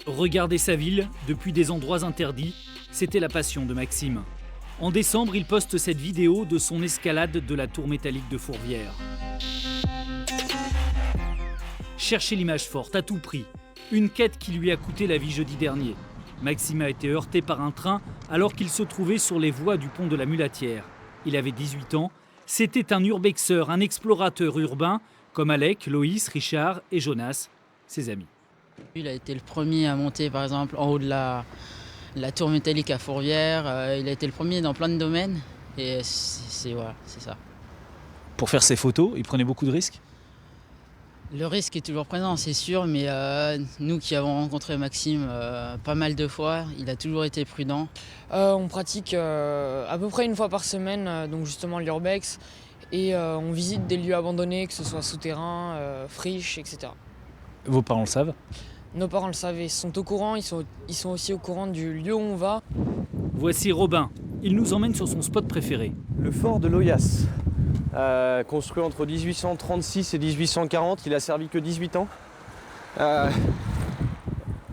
Regarder sa ville depuis des endroits interdits, c'était la passion de Maxime. En décembre, il poste cette vidéo de son escalade de la tour métallique de Fourvière. Chercher l'image forte à tout prix, une quête qui lui a coûté la vie jeudi dernier. Maxime a été heurté par un train alors qu'il se trouvait sur les voies du pont de la Mulatière. Il avait 18 ans, c'était un urbexeur, un explorateur urbain, comme Alec, Loïs, Richard et Jonas, ses amis. Il a été le premier à monter par exemple en haut de la tour métallique à Fourvière. Il a été le premier dans plein de domaines et voilà, c'est ça. Pour faire ses photos, il prenait beaucoup de risques. Le risque est toujours présent, c'est sûr, mais nous qui avons rencontré Maxime pas mal de fois, il a toujours été prudent. On pratique à peu près une fois par semaine, donc justement l'urbex, et on visite des lieux abandonnés, que ce soit souterrains, friches, etc. Vos parents le savent? Nos parents le savent, ils sont au courant, ils sont aussi au courant du lieu où on va. Voici Robin, il nous emmène sur son spot préféré. Le fort de Loyasse, construit entre 1836 et 1840, il a servi que 18 ans.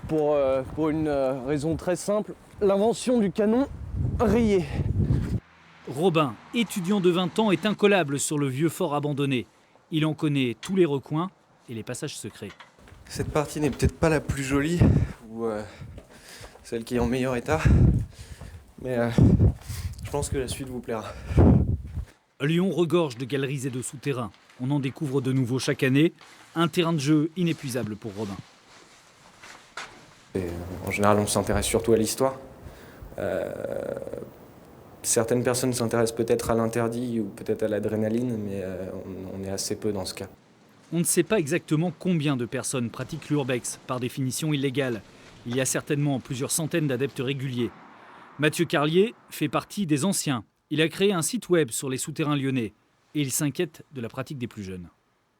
Pour une raison très simple, l'invention du canon rayé. Robin, étudiant de 20 ans, est incollable sur le vieux fort abandonné. Il en connaît tous les recoins et les passages secrets. Cette partie n'est peut-être pas la plus jolie, ou celle qui est en meilleur état, mais je pense que la suite vous plaira. Lyon regorge de galeries et de souterrains. On en découvre de nouveaux chaque année. Un terrain de jeu inépuisable pour Robin. Et, en général, on s'intéresse surtout à l'histoire. Certaines personnes s'intéressent peut-être à l'interdit ou peut-être à l'adrénaline, mais on est assez peu dans ce cas. On ne sait pas exactement combien de personnes pratiquent l'urbex, par définition illégale. Il y a certainement plusieurs centaines d'adeptes réguliers. Mathieu Carlier fait partie des anciens. Il a créé un site web sur les souterrains lyonnais et il s'inquiète de la pratique des plus jeunes.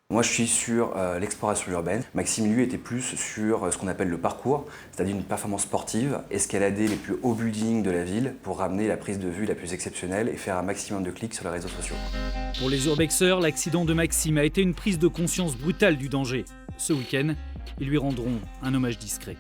Moi, je suis sur l'exploration urbaine. Maxime, lui, était plus sur ce qu'on appelle le parcours, c'est-à-dire une performance sportive, escalader les plus hauts buildings de la ville pour ramener la prise de vue la plus exceptionnelle et faire un maximum de clics sur les réseaux sociaux. Pour les urbexeurs, l'accident de Maxime a été une prise de conscience brutale du danger. Ce week-end, ils lui rendront un hommage discret.